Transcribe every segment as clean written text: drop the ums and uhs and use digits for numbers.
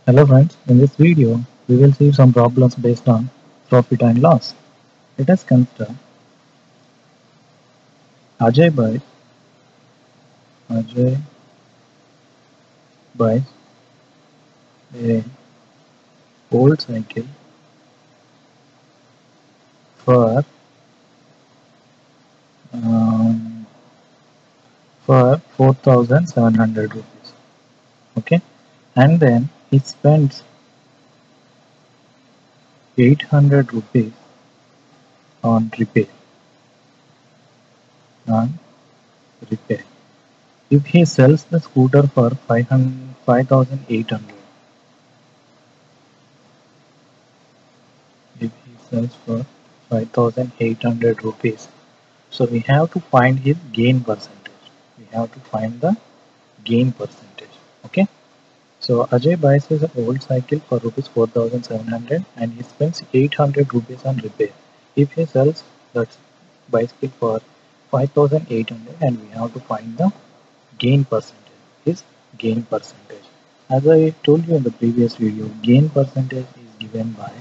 Hello friends, in this video we will see some problems based on profit and loss. Let us consider Ajay Ajay buys a old cycle for um, for 4,700 rupees. Okay, and then he spends 800 rupees on on repair. If he sells the scooter for 5,800, if he sells for 5,800 rupees, so we have to find his gain percentage. We have to find the gain percentage. Okay. So Ajay buys his old cycle for rupees 4,700 and he spends 800 rupees on repair. If he sells that bicycle for 5,800 and we have to find the gain percentage. His gain percentage. As I told you in the previous video, gain percentage is given by,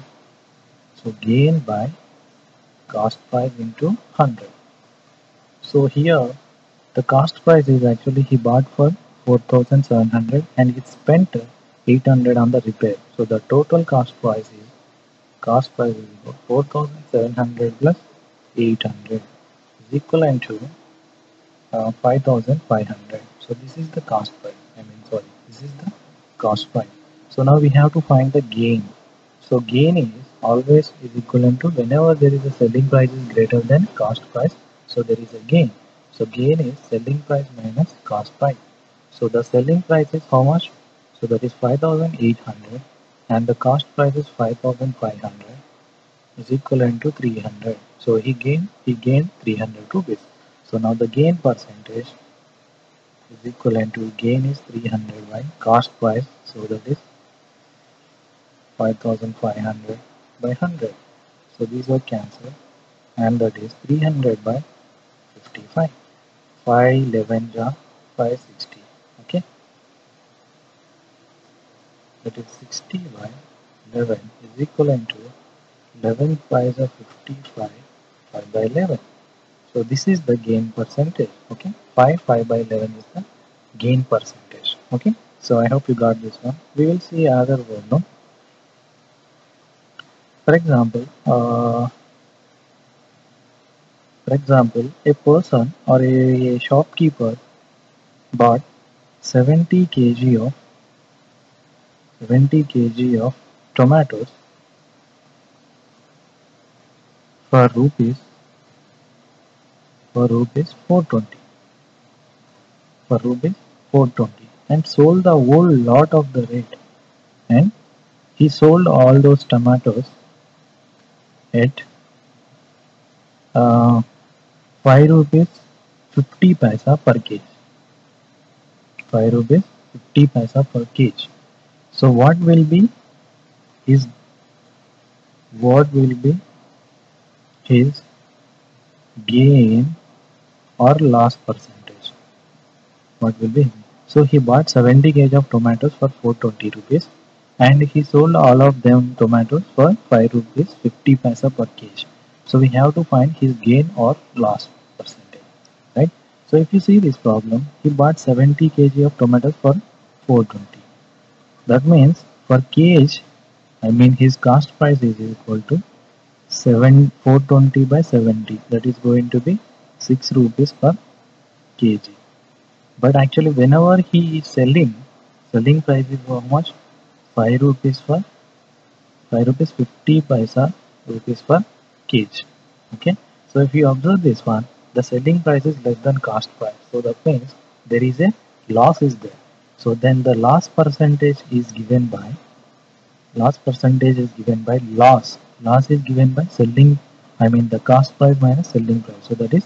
so gain by cost price into 100. So here the cost price is actually he bought for 4,700 and he spent 800 on the repair. So the total cost price is equal 4,700 plus 800 is equivalent to 5,500. So this is the cost price. This is the cost price. So now we have to find the gain. So gain is always is equivalent to whenever there is a selling price is greater than cost price. So there is a gain. So gain is selling price minus cost price. So the selling price is how much? So that is 5,800 and the cost price is 5,500 is equivalent to 300. So he gained 300 rupees. So now the gain percentage is equivalent to gain is 300 by cost price. So that is 5,500 by 100. So these are cancelled and that is 300 by 55. 511 ja 560. Okay, that is 60 by 11 is equivalent to 11 pies of 55 5 by 11. So this is the gain percentage. Okay, 5 by 11 is the gain percentage. Okay, so I hope you got this one. We will see other one. No? For example, a person or a shopkeeper bought 70 kg of 70 kg of tomatoes for rupees 420 for rupees 420 and sold the whole lot of the rate, and he sold all those tomatoes at 5 rupees 50 paisa per kg. 5 rupees 50 paisa per kg. So his what will be his gain or loss percentage? What will be? So he bought 70 kg of tomatoes for 420 rupees and he sold all of them tomatoes for 5 rupees 50 paisa per kg. So we have to find his gain or loss percentage, right? So if you see this problem, he bought 70 kg of tomatoes for 420. That means for kg, his cost price is equal to 420 by 70. That is going to be 6 rupees per kg. But actually, whenever he is selling price is how much? 5 rupees for 5 rupees 50 paisa rupees per kg. Okay. So if you observe this one, the selling price is less than cost price. So that means there is a loss is there. So then the loss percentage is given by loss. Loss is given by selling, the cost price minus selling price. So that is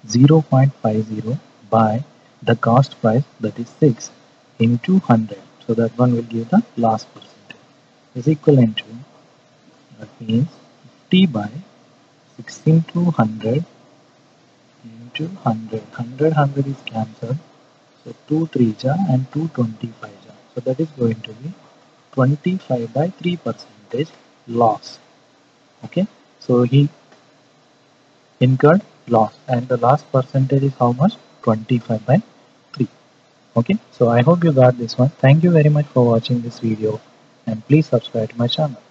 0.50 by the cost price, that is 6 into 100. So that one will give the loss percentage is equivalent to, that means 50 by 6 into 100 into 100. 100 is cancelled. So 2 3 ja and 2 25 ja. So that is going to be 25 by 3 percentage loss. Okay, so he incurred loss, and the loss percentage is how much? 25 by 3. Okay, so I hope you got this one. Thank you very much for watching this video, and please subscribe to my channel.